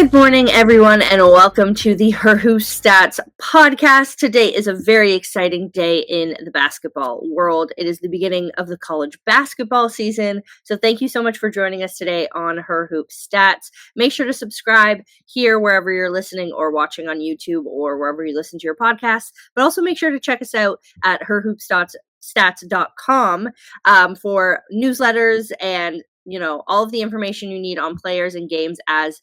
Good morning, everyone, and welcome to the Her Who Stats podcast. Today is a very exciting day in the basketball world. It is the beginning of the college basketball season, so thank you so much for joining us today on Her Hoop Stats. Make sure to subscribe here wherever you're listening or watching on YouTube or wherever you listen to your podcasts, but also make sure to check us out at herhoopstats.com for newsletters and all of the information you need on players and games as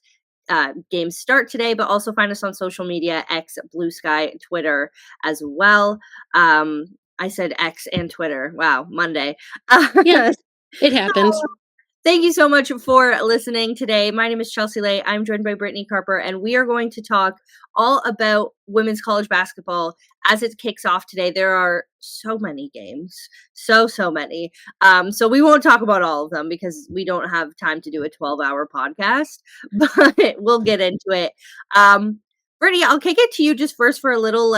games start today, but also find us on social media, X, Blue Sky, Twitter as well. I said X and Twitter. Wow, Monday. Yeah, it happens. Thank you so much for listening today. My name is Chelsea Leite. I'm joined by Brittany, Carper, and we are going to talk all about women's college basketball as it kicks off today. There are so many games, so many. So we won't talk about all of them because we don't have time to do a 12-hour podcast, but we'll get into it. Brittany, I'll kick it to you just first for a little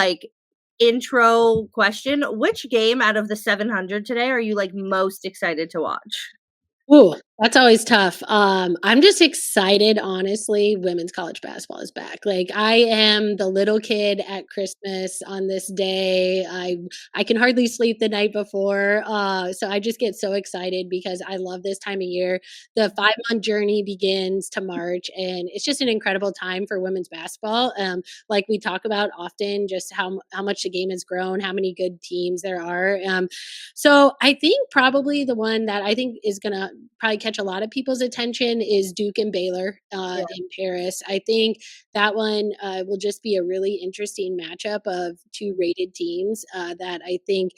intro question. Which game out of the 700 today are you most excited to watch? Ooh, that's always tough. I'm just excited, honestly, women's college basketball is back. I am the little kid at Christmas on this day. I can hardly sleep the night before. So I just get so excited because I love this time of year. The 5-month journey begins to March, and it's just an incredible time for women's basketball. Like we talk about often, just how much the game has grown, how many good teams there are. So I think probably the one that I think is going to probably catch a lot of people's attention is Duke and Baylor in Paris. I think that one will just be a really interesting matchup of two rated teams that I think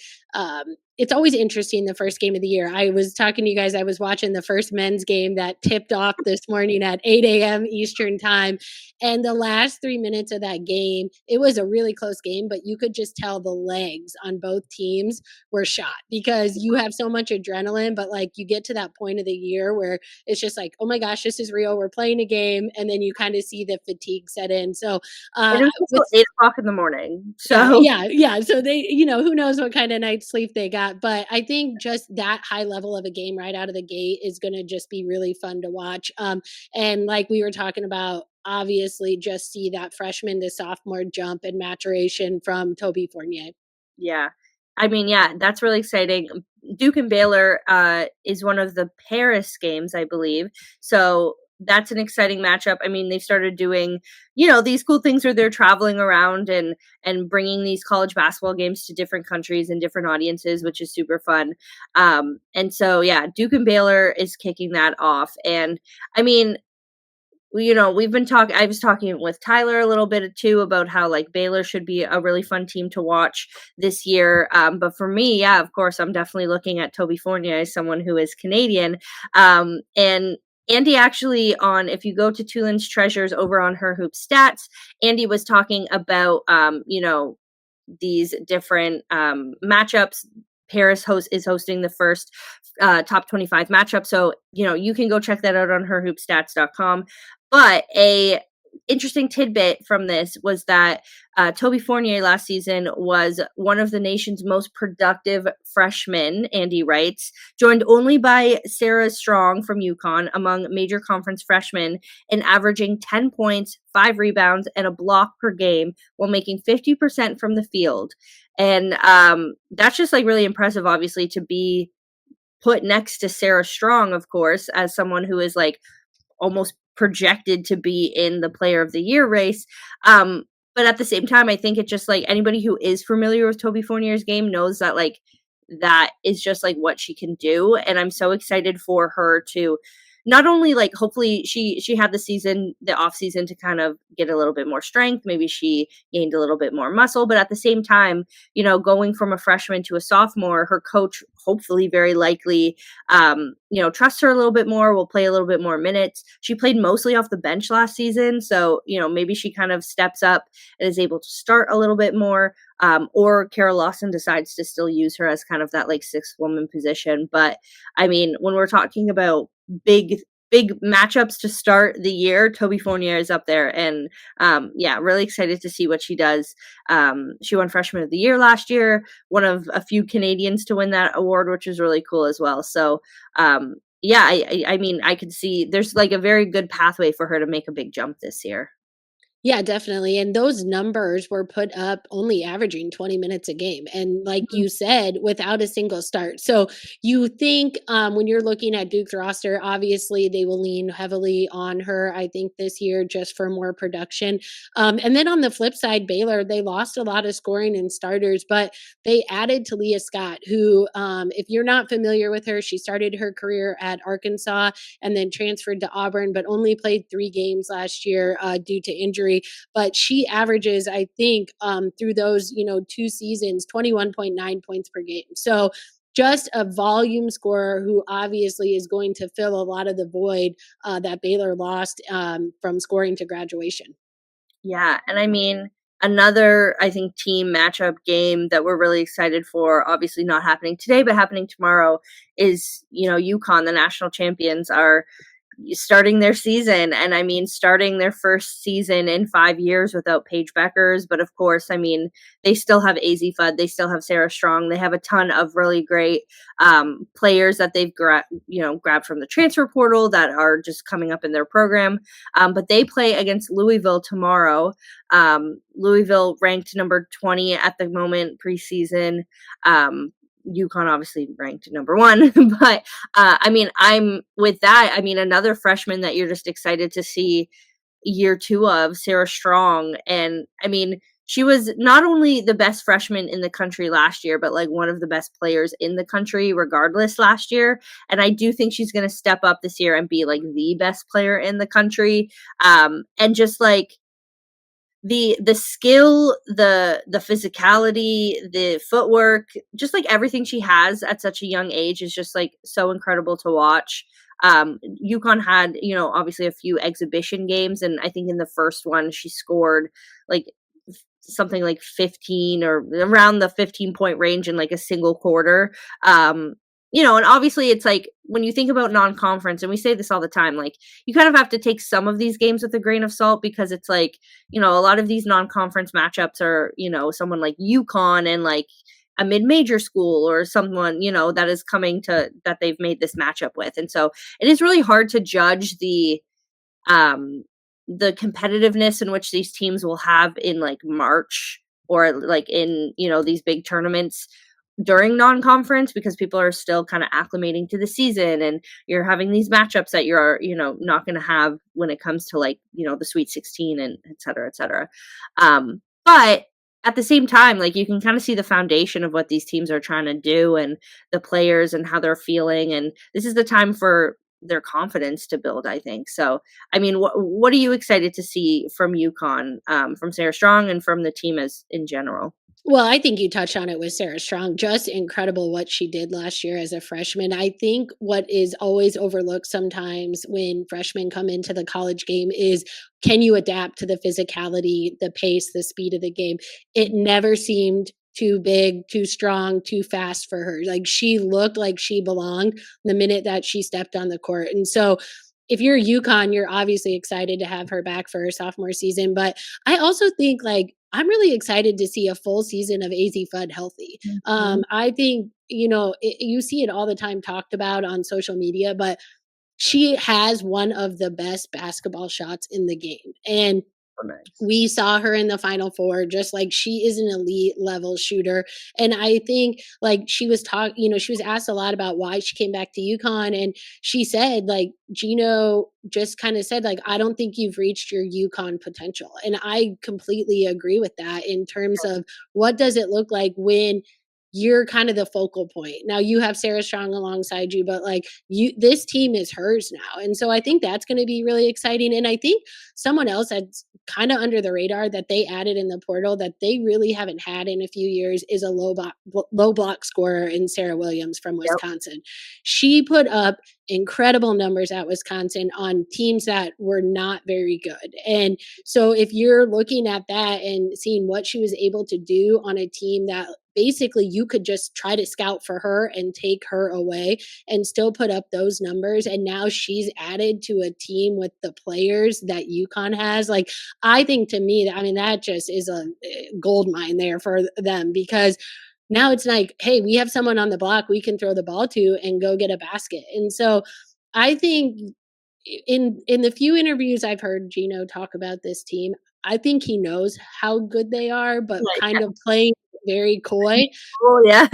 it's always interesting the first game of the year. I was talking to you guys, I was watching the first men's game that tipped off this morning at 8 a.m. Eastern time. And the last 3 minutes of that game, it was a really close game, but you could just tell the legs on both teams were shot because you have so much adrenaline, but you get to that point of the year where it's just like, oh my gosh, this is real. We're playing a game. And then you kind of see the fatigue set in. So It was with 8 o'clock in the morning. So yeah. So they, who knows what kind of night's sleep they got. But I think just that high level of a game right out of the gate is going to just be really fun to watch. And like we were talking about, obviously just see that freshman to sophomore jump and maturation from Toby Fournier. Yeah. I mean, yeah, that's really exciting. Duke and Baylor is one of the Paris games, I believe. So that's an exciting matchup. I mean, they've started doing, these cool things where they're traveling around and bringing these college basketball games to different countries and different audiences, which is super fun. And so, yeah, Duke and Baylor is kicking that off. And I mean, we've been talking, I was talking with Tyler a little bit too about how Baylor should be a really fun team to watch this year. But for me, yeah, of course, I'm definitely looking at Toby Fournier as someone who is Canadian. And Andy actually if you go to Tulin's Treasures over on Her Hoop Stats, Andy was talking about, these different matchups. Paris is hosting the first top 25 matchup. So, you can go check that out on herhoopstats.com. But a interesting tidbit from this was that Toby Fournier last season was one of the nation's most productive freshmen, Andy writes, joined only by Sarah Strong from UConn among major conference freshmen and averaging 10 points, 5 rebounds, and a block per game while making 50% from the field. And that's just really impressive, obviously, to be put next to Sarah Strong, of course, as someone who is almost projected to be in the player of the year race. But at the same time, I think it's just anybody who is familiar with Toby Fournier's game knows that that is just what she can do. And I'm so excited for her to not only hopefully she had the off season to kind of get a little bit more strength. Maybe she gained a little bit more muscle, but at the same time, going from a freshman to a sophomore, her coach hopefully very likely, trusts her a little bit more, will play a little bit more minutes. She played mostly off the bench last season. So, maybe she kind of steps up and is able to start a little bit more. Or Kara Lawson decides to still use her as kind of that sixth woman position. But I mean, when we're talking about big matchups to start the year, Toby Fournier is up there, and really excited to see what she does. She won Freshman of the Year last year, one of a few Canadians to win that award, which is really cool as well. So yeah, I mean, I could see there's like a very good pathway for her to make a big jump this year. Yeah, definitely. And those numbers were put up only averaging 20 minutes a game. And like Mhm. you said, without a single start. So you think when you're looking at Duke's roster, obviously they will lean heavily on her, I think, this year just for more production. And then on the flip side, Baylor, they lost a lot of scoring and starters, but they added Talia Scott, who, if you're not familiar with her, she started her career at Arkansas and then transferred to Auburn, but only played 3 games last year due to injury. But she averages, I think, through those 2 seasons, 21.9 points per game. So just a volume scorer who obviously is going to fill a lot of the void that Baylor lost from scoring to graduation. Yeah, and I mean, another, I think, team matchup game that we're really excited for, obviously not happening today, but happening tomorrow, is, UConn, the national champions, are starting their season, and I mean, starting their first season in 5 years without Paige Beckers, but of course, I mean, they still have AZ Fudd, they still have Sarah Strong, they have a ton of really great, players that they've grabbed from the transfer portal that are just coming up in their program, but they play against Louisville tomorrow. Louisville ranked number 20 at the moment preseason. UConn obviously ranked number one, but I mean, I'm with that. I mean, another freshman that you're just excited to see year two of, Sarah Strong. And I mean, she was not only the best freshman in the country last year, but like one of the best players in the country, regardless, last year. And I do think she's going to step up this year and be like the best player in the country. And just like the skill, the physicality, the footwork, just like everything she has at such a young age is just like so incredible to watch. UConn had, obviously a few exhibition games, and I think in the first one she scored like something like 15 or around the 15-point range in like a single quarter. And obviously it's like when you think about non-conference, and we say this all the time, like you kind of have to take some of these games with a grain of salt, because it's like, a lot of these non-conference matchups are, someone like UConn and like a mid-major school or someone, that is coming to that they've made this matchup with. And so it is really hard to judge um the competitiveness in which these teams will have in like March, or like in, these big tournaments during non-conference, because people are still kind of acclimating to the season, and you're having these matchups that you're, not going to have when it comes to like, the Sweet 16 and et cetera, et cetera. But at the same time, like you can kind of see the foundation of what these teams are trying to do, and the players and how they're feeling, and this is the time for their confidence to build, I think. So I mean, what are you excited to see from UConn, from Sarah Strong, and from the team as in general? Well, I think you touched on it with Sarah Strong. Just incredible what she did last year as a freshman. I think what is always overlooked sometimes when freshmen come into the college game is, can you adapt to the physicality, the pace, the speed of the game? It never seemed too big, too strong, too fast for her. Like she looked like she belonged the minute that she stepped on the court. And so if you're UConn, you're obviously excited to have her back for her sophomore season. But I also think like I'm really excited to see a full season of AZ Fudd healthy. Mhm. I think, you see it all the time talked about on social media, but she has one of the best basketball shots in the game. And Oh, nice. we saw her in the final four, just like she is an elite level shooter. And I think like she was asked a lot about why she came back to UConn. And she said, like, Gino just kind of said, like, I don't think you've reached your UConn potential. And I completely agree with that in terms of what does it look like when you're kind of the focal point. Now you have Sarah Strong alongside you, but like this team is hers now. And so I think that's going to be really exciting. And I think someone else that's kind of under the radar that they added in the portal that they really haven't had in a few years is a low block scorer in Sarah Williams from Yep. Wisconsin. She put up incredible numbers at Wisconsin on teams that were not very good. And so if you're looking at that and seeing what she was able to do on a team that basically you could just try to scout for her and take her away and still put up those numbers, and now she's added to a team with the players that UConn has, like I think to me, I mean, that just is a gold mine there for them because now it's like, hey, we have someone on the block we can throw the ball to and go get a basket. And so I think in the few interviews I've heard Gino talk about this team, I think he knows how good they are, but Like, kind of playing very coy. oh, yeah.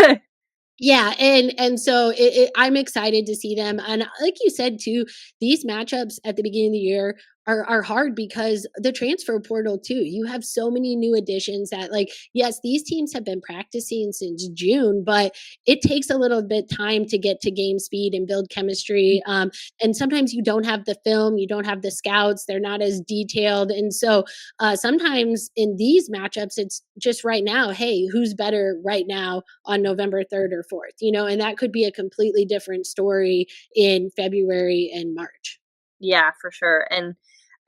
Yeah, and so I'm excited to see them, and like you said too, these matchups at the beginning of the year are hard because the transfer portal too. You have so many new additions that, like, yes, these teams have been practicing since June, but it takes a little bit time to get to game speed and build chemistry. And sometimes you don't have the film, you don't have the scouts, they're not as detailed, and so sometimes in these matchups, it's just right now. Hey, who's better right now on November 3rd or 4th, and that could be a completely different story in February and March. Yeah, for sure, and,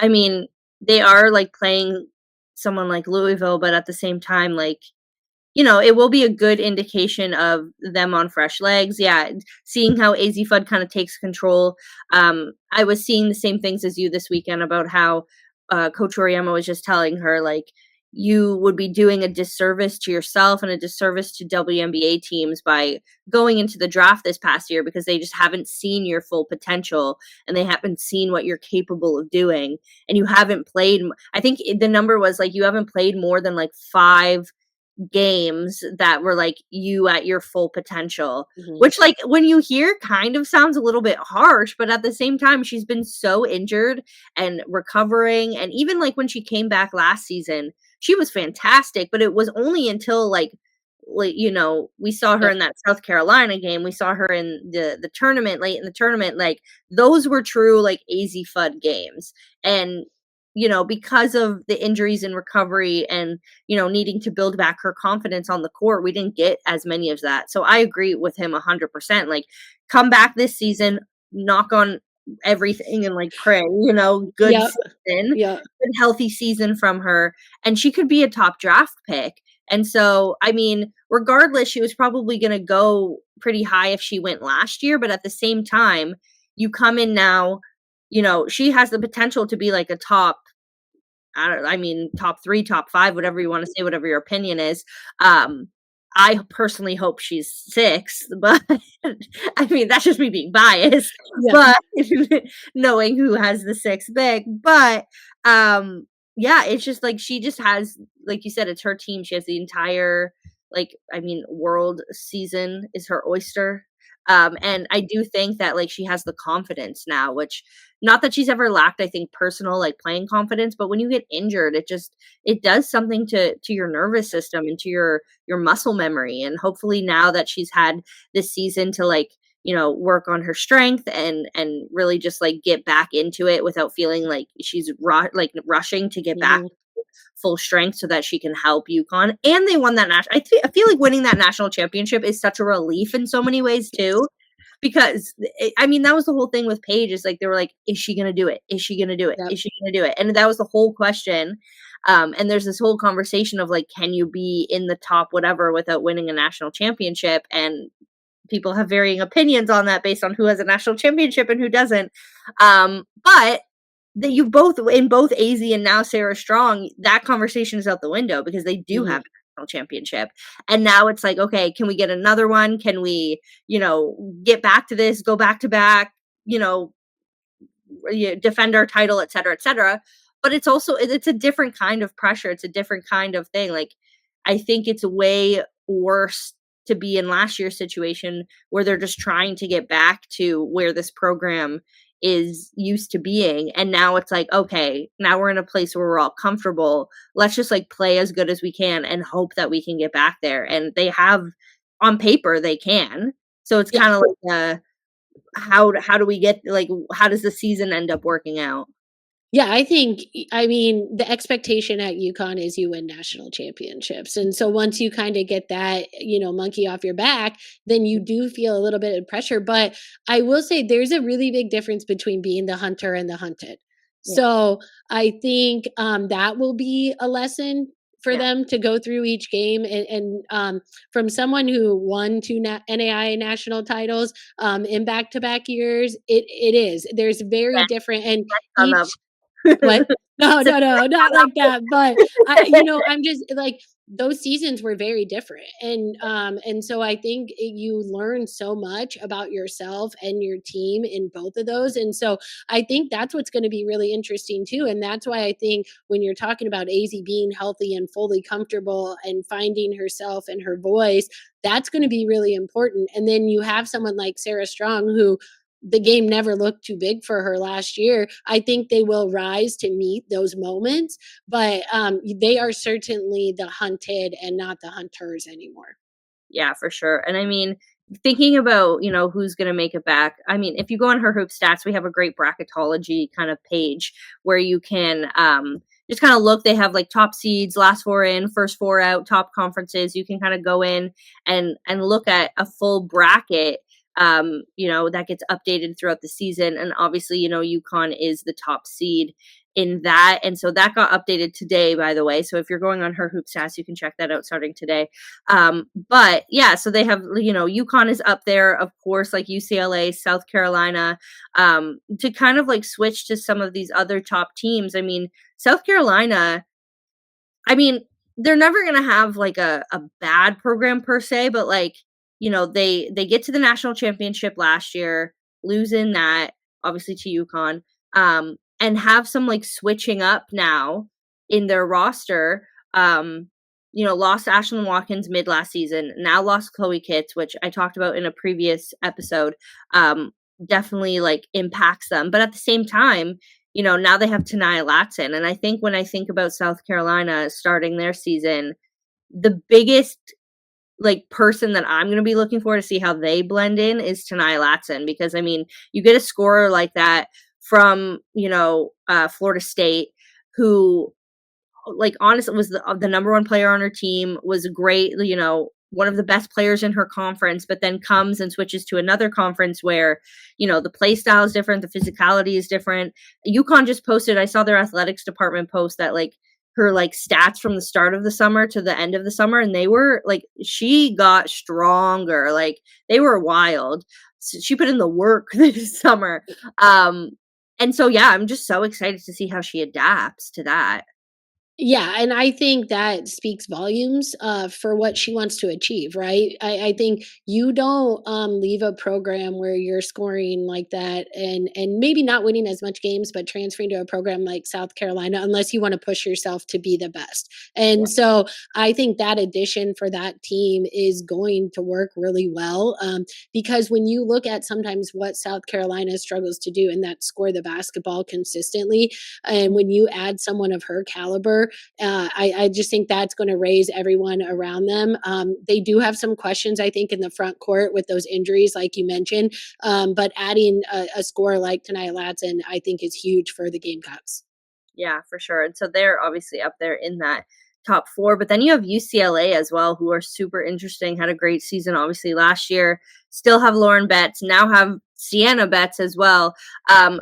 I mean, they are, like, playing someone like Louisville, but at the same time, like, it will be a good indication of them on fresh legs. Yeah, seeing how AZ Fudd kind of takes control. I was seeing the same things as you this weekend about how Coach Oriema was just telling her, like, you would be doing a disservice to yourself and a disservice to WNBA teams by going into the draft this past year because they just haven't seen your full potential and they haven't seen what you're capable of doing. And you haven't played, I think the number was like, you haven't played more than like 5 games that were like you at your full potential, Mhm. which, like, when you hear, kind of sounds a little bit harsh, but at the same time she's been so injured and recovering, and even like when she came back last season she was fantastic, but it was only until like we saw her Yep. in that South Carolina game, we saw her in the tournament, late in the tournament, like those were true like AZ Fudd games. And because of the injuries and recovery and needing to build back her confidence on the court, we didn't get as many of that. So I agree with him 100%. Like, come back this season, knock on everything and like pray, good Yep. season, Yep. good healthy season from her, and she could be a top draft pick. And so, I mean, regardless, she was probably going to go pretty high if she went last year, but at the same time, you come in now, she has the potential to be like a top, I mean, top 3, top 5, whatever you wanna say, whatever your opinion is. Um, I personally hope she's 6th, but I mean, that's just me being biased, Yeah. but knowing who has the 6th pick, but, yeah, it's just like she just has, like you said, it's her team. She has the entire, like, I mean, world season is her oyster, and I do think that, like, she has the confidence now, which, not that she's ever lacked, I think, personal, like, playing confidence, but when you get injured, it does something to your nervous system and to your muscle memory, and hopefully now that she's had this season to, like, work on her strength and really just, like, get back into it without feeling like she's rushing to get back Mhm. full strength so that she can help UConn. And they won that national. I feel like winning that national championship is such a relief in so many ways too, because I mean that was the whole thing with Paige. Is like they were like, is she gonna do it? Is she gonna do it? Yep. Is she gonna do it? And that was the whole question. And there's this whole conversation of like, can you be in the top whatever without winning a national championship? And people have varying opinions on that based on who has a national championship and who doesn't. But that you both in both AZ and now Sarah Strong, that conversation is out the window because they do have Mhm. a national championship. And now it's like, okay, can we get another one? Can we, get back to this, go back to back, you know, defend our title, et cetera, et cetera. But it's also it's a different kind of pressure. It's a different kind of thing. Like, I think it's way worse to be in last year's situation where they're just trying to get back to where this program is used to being. And now it's like, okay, now we're in a place where we're all comfortable. Let's just like play as good as we can and hope that we can get back there. And they have, on paper, they can. So it's Yeah. kind of like how do we get, like, how does the season end up working out? Yeah, I mean, the expectation at UConn is you win national championships. And so once you kind of get that, monkey off your back, then you do feel a little bit of pressure. But I will say there's a really big difference between being the hunter and the hunted. Yeah, So I think that will be a lesson for yeah. them to go through each game. And from someone who won 2 NAI national titles in back to back years, it is. There's very Set different, and on them. each what? No, Set no, no, not on like that, but them. I'm just like, those seasons were very different. And so I think you learn so much about yourself and your team in both of those. And so I think that's what's going to be really interesting too. And that's why I think when you're talking about AZ being healthy and fully comfortable and finding herself and her voice, that's going to be really important. And then you have someone like Sarah Strong, who the game never looked too big for her last year. I think they will rise to meet those moments, but they are certainly the hunted and not the hunters anymore. Yeah, for sure. And I mean, thinking about, who's going to make it back. I mean, if you go on her hoop stats, we have a great bracketology kind of page where you can just kind of look. They have like top seeds, last four in, first four out, top conferences. You can kind of go in and look at a full bracket that gets updated throughout the season. And obviously, UConn is the top seed in that. And so that got updated today, by the way. So if you're going on her hoop stats, you can check that out starting today. But yeah, so they have, UConn is up there, of course, like UCLA, South Carolina, to kind of like switch to some of these other top teams. I mean, South Carolina, I mean, they're never gonna have like a bad program per se, but like, they get to the national championship last year, losing that obviously to UConn, and have some like switching up now in their roster. Lost Ashlyn Watkins mid last season, now lost Chloe Kitts, which I talked about in a previous episode. Definitely like impacts them. But at the same time, now they have Tanaya Latson. And I think when I think about South Carolina starting their season, the biggest like person that I'm going to be looking for to see how they blend in is Tanaya Latson, because I mean, you get a scorer like that from, Florida State, who like honestly was the number one player on her team, was great, one of the best players in her conference, but then comes and switches to another conference where, the play style is different, the physicality is different. UConn just posted, I saw their athletics department post that like her like stats from the start of the summer to the end of the summer, and they were like, she got stronger, like they were wild. So she put in the work this summer. And so yeah, I'm just so excited to see how she adapts to that. Yeah, and I think that speaks volumes for what she wants to achieve, right? I think you don't leave a program where you're scoring like that and maybe not winning as much games, but transferring to a program like South Carolina unless you want to push yourself to be the best. And so I think that addition for that team is going to work really well, because when you look at sometimes what South Carolina struggles to do, and that score the basketball consistently, and when you add someone of her caliber, I just think that's going to raise everyone around them. They do have some questions, I think, in the front court with those injuries, like you mentioned. But adding a scorer like Tanaya Latson, I think, is huge for the Gamecocks. Yeah, for sure. And so they're obviously up there in that top four. But then you have UCLA as well, who are super interesting, had a great season, obviously, last year. Still have Lauren Betts, now have Sienna Betts as well,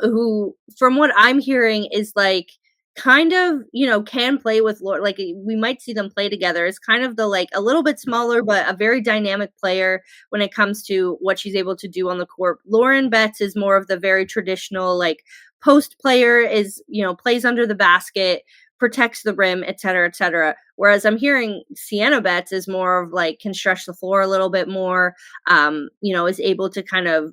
who, from what I'm hearing, is like kind of, can play with Lauren. Like we might see them play together. It's kind of the like a little bit smaller, but a very dynamic player when it comes to what she's able to do on the court. Lauren Betts is more of the very traditional, like, post player, is, plays under the basket, protects the rim, et cetera, et cetera. Whereas I'm hearing Sienna Betts is more of like can stretch the floor a little bit more, is able to kind of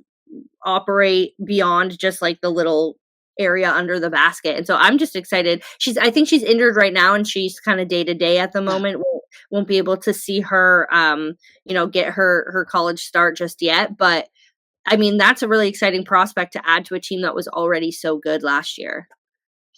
operate beyond just like the little area under the basket. And so I'm just excited. I think she's injured right now and she's kind of day to day at the Yeah. moment. Won't be able to see her, get her college start just yet. But I mean, that's a really exciting prospect to add to a team that was already so good last year.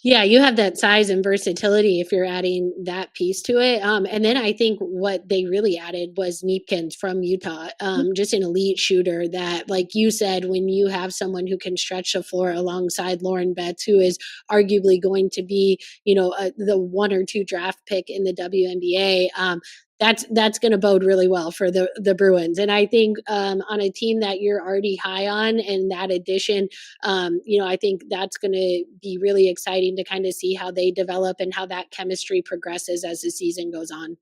Yeah, you have that size and versatility if you're adding that piece to it. And then I think what they really added was Neepkins from Utah, just an elite shooter that, like you said, when you have someone who can stretch the floor alongside Lauren Betts, who is arguably going to be, the one or two draft pick in the WNBA, that's going to bode really well for the Bruins. And I think on a team that you're already high on, and that addition, I think that's going to be really exciting to kind of see how they develop and how that chemistry progresses as the season goes on.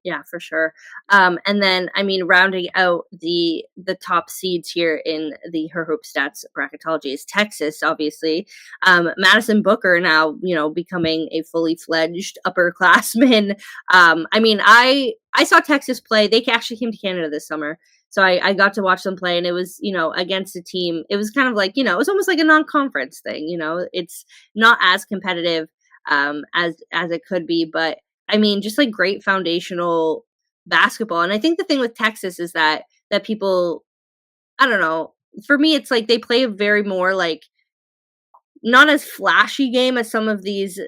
Yeah, for sure. And then, I mean, rounding out the top seeds here in the Her Hoop Stats bracketology is Texas, obviously. Madison Booker now, becoming a fully fledged upperclassman. I mean, I saw Texas play. They actually came to Canada this summer. So I got to watch them play, and it was, against a team. It was kind of like, it was almost like a non-conference thing. It's not as competitive as it could be, but I mean, just like great foundational basketball. And I think the thing with Texas is that people, I don't know, for me it's like they play a very more like not as flashy game as some of these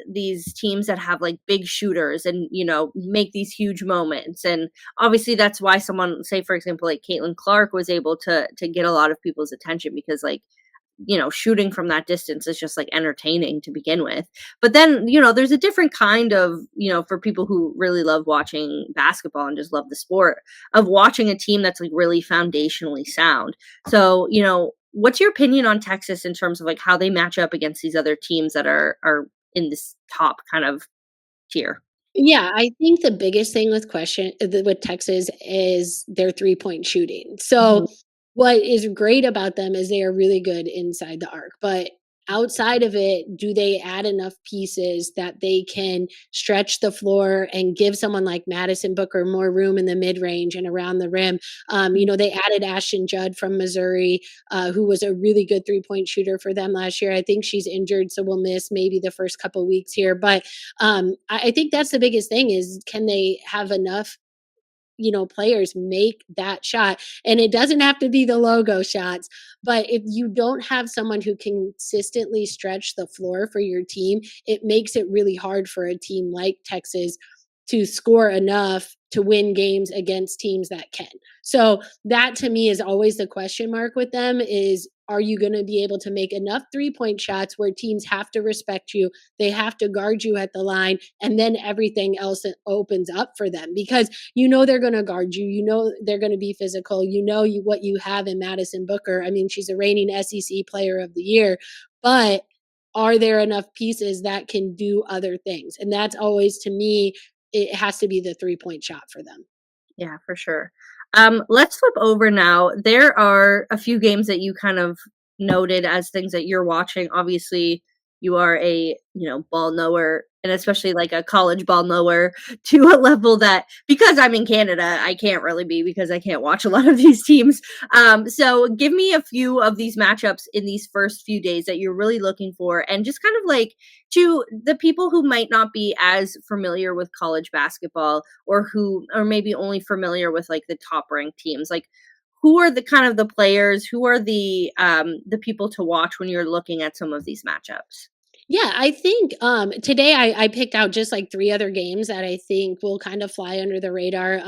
teams that have like big shooters and make these huge moments. And obviously that's why someone, say for example like Caitlin Clark, was able to get a lot of people's attention, because like shooting from that distance is just like entertaining to begin with. But then, there's a different kind of, for people who really love watching basketball and just love the sport, of watching a team that's like really foundationally sound. So, what's your opinion on Texas in terms of like how they match up against these other teams that are in this top kind of tier? Yeah, I think the biggest thing with Texas is their three-point shooting. Mhm. So, what is great about them is they are really good inside the arc, but outside of it, do they add enough pieces that they can stretch the floor and give someone like Madison Booker more room in the mid-range and around the rim? They added Ashton Judd from Missouri, who was a really good three-point shooter for them last year. I think she's injured, so we'll miss maybe the first couple weeks here, but I think that's the biggest thing is, can they have enough players make that shot? And it doesn't have to be the logo shots, but if you don't have someone who can consistently stretch the floor for your team, it makes it really hard for a team like Texas to score enough to win games against teams that can. So that to me is always the question mark with them is, are you going to be able to make enough three-point shots where teams have to respect you, they have to guard you at the line, and then everything else opens up for them, because they're going to guard you, they're going to be physical, what you have in Madison Booker. I mean, she's a reigning SEC player of the year, but are there enough pieces that can do other things? And that's always, to me, it has to be the three-point shot for them. Yeah, for sure. Let's flip over now. There are a few games that you kind of noted as things that you're watching. Obviously, you are a, ball knower, and especially like a college ball knower to a level that, because I'm in Canada, I can't really be, because I can't watch a lot of these teams. So give me a few of these matchups in these first few days that you're really looking for, and just kind of like to the people who might not be as familiar with college basketball, or maybe only familiar with like the top ranked teams, like who are the kind of the players, who are the people to watch when you're looking at some of these matchups? Yeah, I think today I picked out just like three other games that I think will kind of fly under the radar.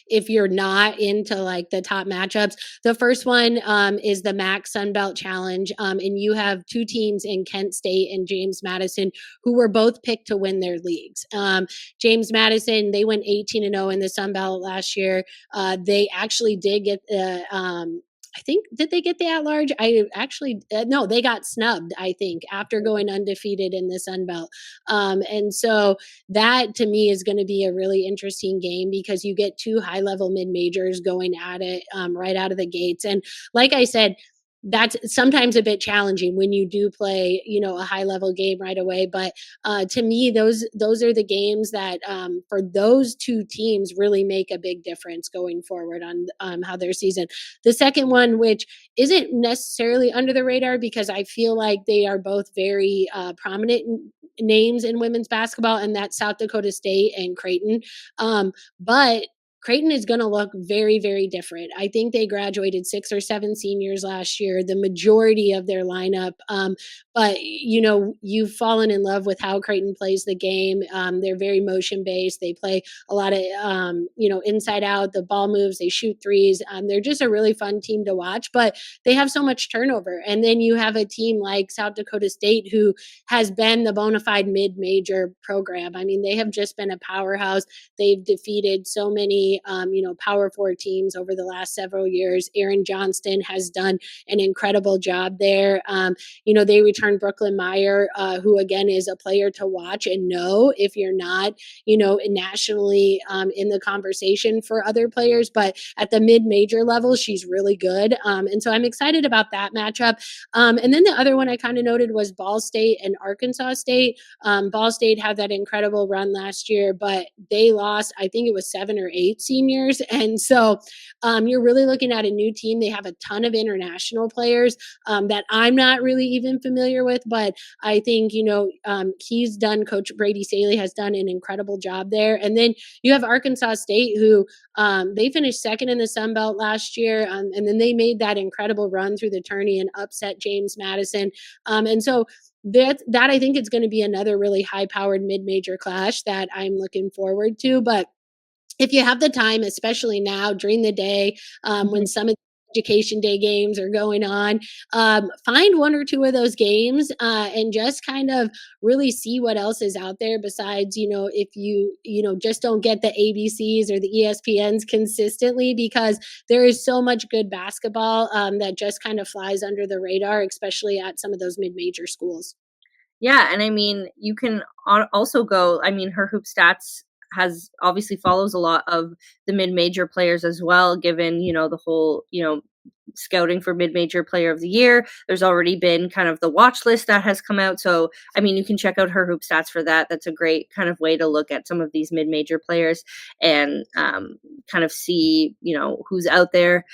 If you're not into like the top matchups, the first one is the MAC Sun Belt Challenge, and you have two teams in Kent State and James Madison who were both picked to win their leagues. James Madison, they went 18-0 in the Sun Belt last year. They actually did get the I think, did they get the at large? I actually no, they got snubbed. I think after going undefeated in the Sun Belt, and so that to me is going to be a really interesting game because you get two high level mid majors going at it right out of the gates. And like I said, that's sometimes a bit challenging when you do play, a high level game right away. But to me, those are the games that for those two teams really make a big difference going forward on how their season. The second one, which isn't necessarily under the radar because I feel like they are both very prominent names in women's basketball, and that's South Dakota State and Creighton. But Creighton is going to look very, very different. I think they graduated 6 or 7 seniors last year, the majority of their lineup. But, you've fallen in love with how Creighton plays the game. They're very motion based. They play a lot of, inside out, the ball moves, they shoot threes. They're just a really fun team to watch, but they have so much turnover. And then you have a team like South Dakota State who has been the bona fide mid major program. I mean, they have just been a powerhouse. They've defeated so many many, Power Four teams over the last several years. Aaron Johnston has done an incredible job there. They returned Brooklyn Meyer, who again is a player to watch and know if you're not, nationally in the conversation for other players. But at the mid-major level, she's really good. And so I'm excited about that matchup. And then the other one I kind of noted was Ball State and Arkansas State. Ball State had that incredible run last year, but they lost, I think it was 7 or 8 seniors. And so you're really looking at a new team. They have a ton of international players that I'm not really even familiar with, but I think, Coach Brady Saley has done an incredible job there. And then you have Arkansas State, who they finished second in the Sun Belt last year, and then they made that incredible run through the tourney and upset James Madison. And so that I think is going to be another really high-powered mid-major clash that I'm looking forward to. But if you have the time, especially now during the day, when some of the education day games are going on, find one or two of those games and just kind of really see what else is out there besides, if you just don't get the ABCs or the ESPNs consistently, because there is so much good basketball that just kind of flies under the radar, especially at some of those mid-major schools. Yeah, and I mean, you can also go. I mean, her hoop stats has obviously follows a lot of the mid-major players as well, given the whole scouting for mid-major player of the year. There's already been kind of the watch list that has come out, so I mean, you can check out her hoop stats for that. That's a great kind of way to look at some of these mid-major players and kind of see who's out there.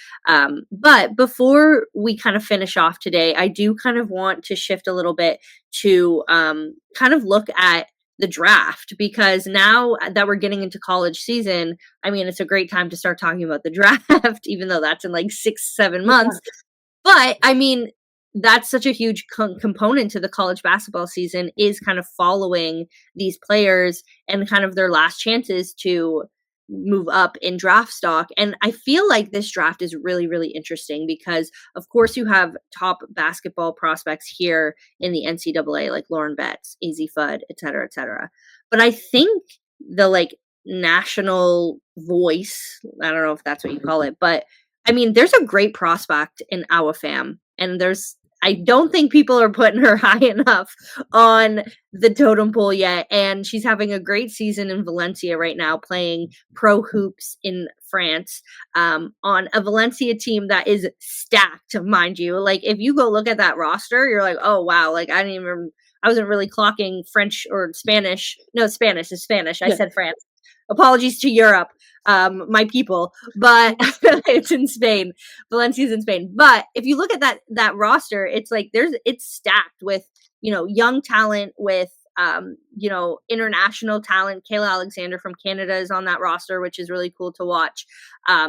But before we kind of finish off today, I do kind of want to shift a little bit to kind of look at the draft, because now that we're getting into college season, I mean, it's a great time to start talking about the draft, even though that's in like 6, 7 months. But I mean, that's such a huge component to the college basketball season, is kind of following these players and kind of their last chances to move up in draft stock. And I feel like this draft is really, really interesting because, of course, you have top basketball prospects here in the NCAA, like Lauren Betts, AZ Fudd, et cetera, et cetera. But I think the national voice, I don't know if that's what you call it, but I mean, there's a great prospect in Awafam, and I don't think people are putting her high enough on the totem pole yet. And she's having a great season in Valencia right now, playing pro hoops in France, on a Valencia team that is stacked, mind you. Like, if you go look at that roster, you're like, oh, wow. Like, I wasn't really clocking French or Spanish. No, Spanish is Spanish. I said France. Apologies to Europe, my people, but it's in Spain. Valencia's in Spain. But if you look at that roster, it's like it's stacked with young talent, with international talent. Kayla Alexander from Canada is on that roster, which is really cool to watch.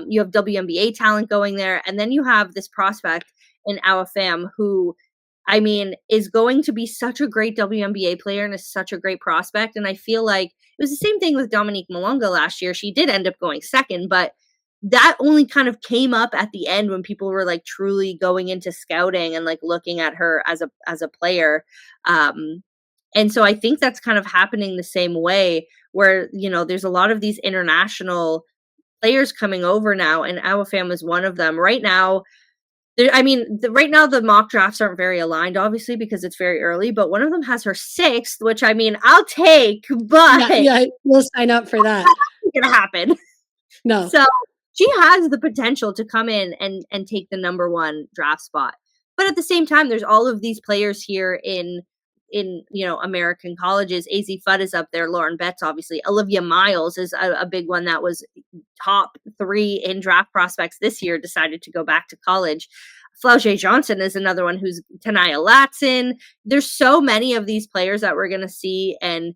You have WNBA talent going there, and then you have this prospect in Awafam who, I mean, is going to be such a great WNBA player and is such a great prospect. And I feel like it was the same thing with Dominique Malonga last year. She did end up going second, but that only kind of came up at the end when people were like truly going into scouting and like looking at her as a player. And so I think that's kind of happening the same way, where, there's a lot of these international players coming over now, and Awafam is one of them. Right now, right now the mock drafts aren't very aligned, obviously, because it's very early, but one of them has her 6th, which I mean, I'll take, but yeah, we'll sign up for that. It's gonna happen. No. So she has the potential to come in and take the number 1 draft spot. But at the same time, there's all of these players here in American colleges. AZ Fudd is up there. Lauren Betts, obviously. Olivia Miles is a big one that was top 3 in draft prospects this year, decided to go back to college. Flau'jae Johnson is another one, who's Tanaya Latson. There's so many of these players that we're going to see. And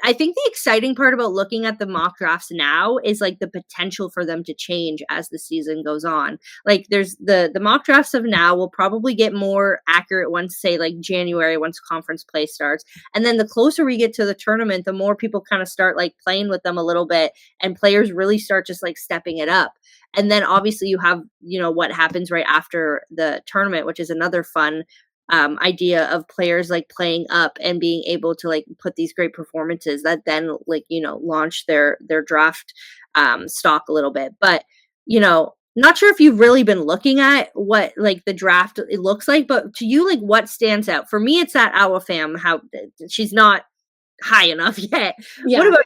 I think the exciting part about looking at the mock drafts now is like the potential for them to change as the season goes on. Like, there's the mock drafts of now will probably get more accurate once, say, like January, once conference play starts. And then the closer we get to the tournament, the more people kind of start like playing with them a little bit, and players really start just like stepping it up. And then obviously you have, what happens right after the tournament, which is another fun idea of players like playing up and being able to like put these great performances that then like launch their draft stock a little bit. But, not sure if you've really been looking at what like the draft it looks like, but to you, like what stands out? For me, it's that Owl fam, how she's not high enough yet. What Yeah. about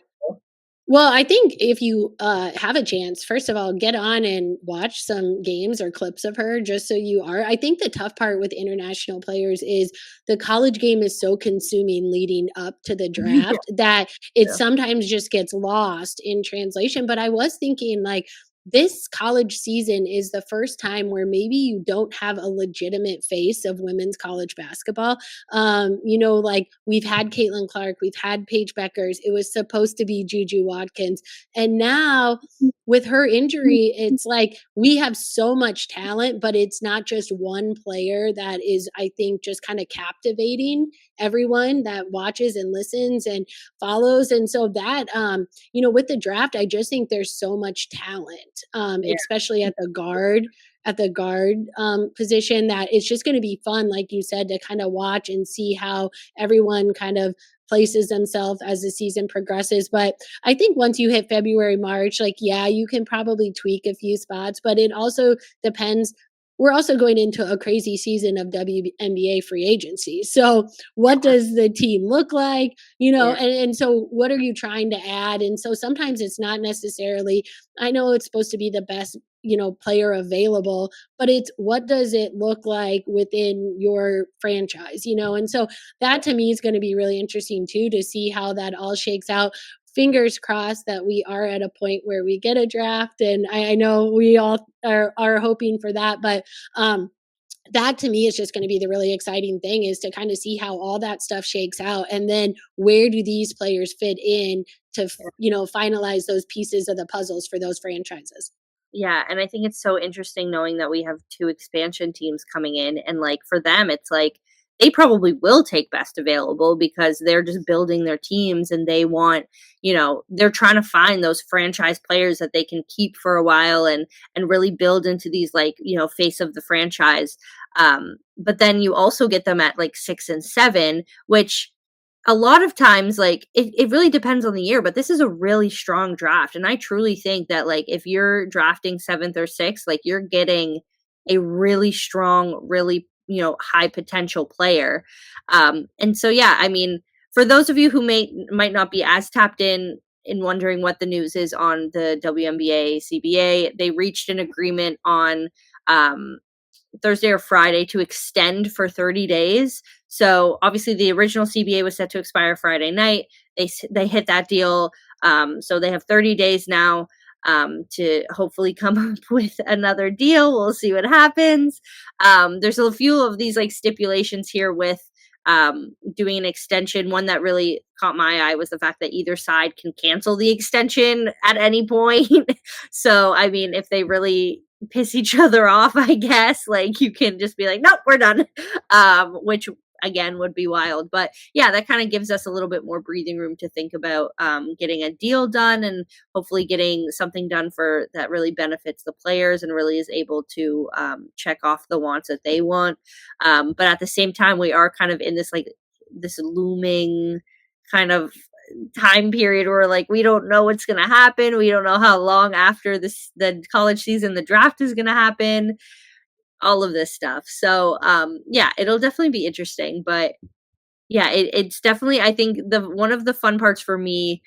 Well, I think if you, have a chance, first of all, get on and watch some games or clips of her just so you are I think the tough part with international players is the college game is so consuming leading up to the you? Yeah, draft that it yeah, sometimes just gets lost in translation, but I was thinking, like, this college season is the first time where maybe you don't have a legitimate face of women's college basketball. Like, we've had Caitlin Clark, we've had Paige Beckers, it was supposed to be Juju Watkins, and now with her injury, it's like we have so much talent, but it's not just one player that is, I think, just kind of captivating everyone that watches and listens and follows. And so that, with the draft, I just think there's so much talent, yeah, especially at the guard position, that it's just going to be fun, like you said, to kind of watch and see how everyone kind of places themselves as the season progresses. But I think once you hit February, March, like, yeah, you can probably tweak a few spots, but it also depends. We're also going into a crazy season of WNBA free agency. So, what does the team look like? yeah, And so what are you trying to add? And so sometimes it's not necessarily, I know it's supposed to be the best, player available, but it's what does it look like within your franchise, And so that to me is going to be really interesting too, to see how that all shakes out. Fingers crossed that we are at a point where we get a draft, and I know we all are hoping for that, but that to me is just going to be the really exciting thing, is to kind of see how all that stuff shakes out, and then where do these players fit in to yeah. finalize those pieces of the puzzles for those franchises. Yeah, and I think it's so interesting knowing that we have 2 expansion teams coming in, and, like, for them, it's like, they probably will take best available because they're just building their teams and they want they're trying to find those franchise players that they can keep for a while and really build into these, like, face of the franchise. But then you also get them at, like, 6 and 7, which a lot of times, like, it really depends on the year, but this is a really strong draft, and I truly think that, like, if you're drafting 7th or 6th, like, you're getting a really strong, really, high potential player. And so, yeah, I mean, for those of you who might not be as tapped in wondering what the news is on the WNBA, CBA, they reached an agreement on, um Thursday or Friday to extend for 30 days. So obviously the original CBA was set to expire Friday night. They hit that deal. So they have 30 days now to hopefully come up with another deal. We'll see what happens. There's a few of these like stipulations here with doing an extension. One that really caught my eye was the fact that either side can cancel the extension at any point. So I mean, if they really piss each other off, I guess. Like you can just be like, nope, we're done. Which again would be wild. But yeah, that kind of gives us a little bit more breathing room to think about getting a deal done and hopefully getting something done for that really benefits the players and really is able to check off the wants that they want. But at the same time, we are kind of in this like this looming kind of time period where like we don't know what's going to happen. We don't know how long after this the college season the draft is going to happen, all of this stuff. So yeah, it'll definitely be interesting, but yeah, it's definitely I think the one of the fun parts for me,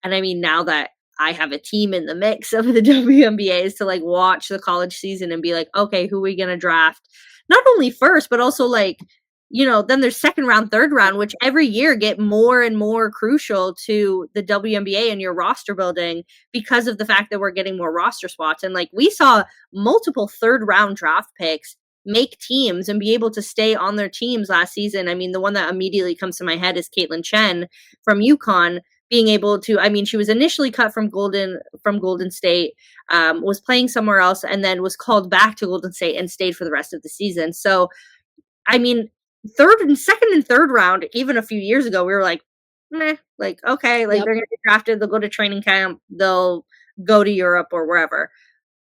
and I mean now that I have a team in the mix of the WNBA is to like watch the college season and be like, okay, who are we gonna draft? Not only first, but also like, then there's second round, third round, which every year get more and more crucial to the WNBA and your roster building because of the fact that we're getting more roster spots. And like we saw multiple third round draft picks make teams and be able to stay on their teams last season. I mean, the one that immediately comes to my head is Caitlin Chen from UConn being able to. I mean, she was initially cut from Golden State, was playing somewhere else, and then was called back to Golden State and stayed for the rest of the season. So, I mean, second and third round, even a few years ago, we were like, meh, like okay, like Yep. they're gonna get drafted, they'll go to training camp, they'll go to Europe or wherever.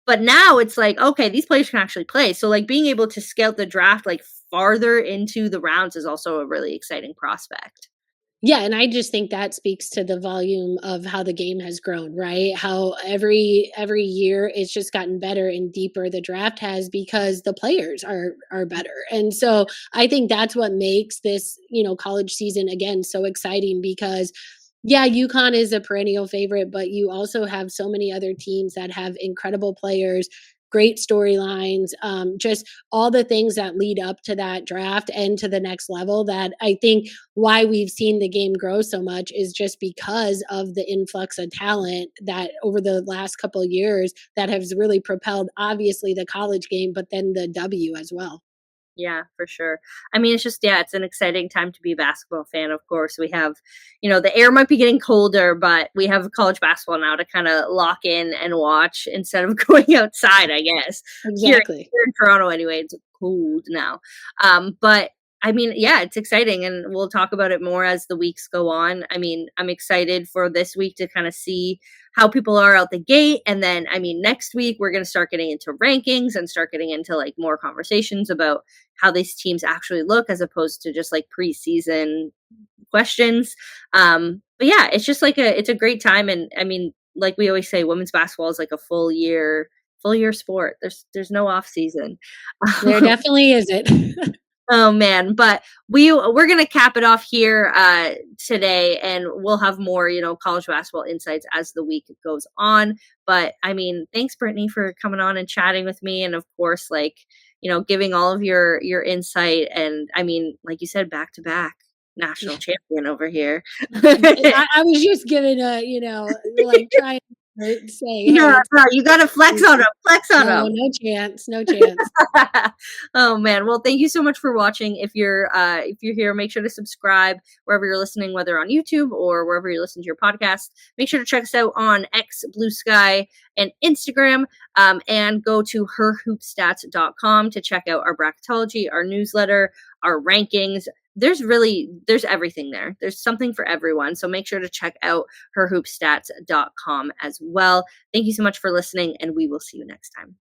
But now it's like, okay, these players can actually play. So like being able to scout the draft like farther into the rounds is also a really exciting prospect. Yeah, and I just think that speaks to the volume of how the game has grown, right? How every year it's just gotten better and deeper the draft has because the players are better. And so I think that's what makes this, college season again so exciting because yeah, UConn is a perennial favorite, but you also have so many other teams that have incredible players, great storylines, just all the things that lead up to that draft and to the next level that I think why we've seen the game grow so much is just because of the influx of talent that over the last couple of years that has really propelled obviously the college game, but then the W as well. Yeah, for sure. I mean, it's just, yeah, it's an exciting time to be a basketball fan. Of course, we have, the air might be getting colder, but we have college basketball now to kind of lock in and watch instead of going outside, I guess. Exactly. Here in Toronto, anyway, it's cold now. But I mean, yeah, it's exciting, and we'll talk about it more as the weeks go on. I mean, I'm excited for this week to kind of see how people are out the gate. And then, I mean, next week we're going to start getting into rankings and start getting into like more conversations about how these teams actually look as opposed to just like preseason questions. But yeah, it's just like it's a great time. And I mean, like we always say, women's basketball is like a full year sport. There's no off season. There definitely is it. Oh man, but we're gonna cap it off here today, and we'll have more, college basketball insights as the week goes on. But I mean, thanks, Brittany, for coming on and chatting with me, and of course, like giving all of your insight. And I mean, like you said, back to back national Yeah. champion over here. I was just giving a, like trying to say, No, hey, it's no, you gotta flex on them, flex on no, them. no chance, no chance. Oh man. Well, thank you so much for watching. If you're here, make sure to subscribe wherever you're listening, whether on YouTube or wherever you listen to your podcast. Make sure to check us out on X, Blue Sky, and Instagram. And go to herhoopstats.com to check out our bracketology, our newsletter, our rankings. There's everything there. There's something for everyone. So make sure to check out herhoopstats.com as well. Thank you so much for listening, and we will see you next time.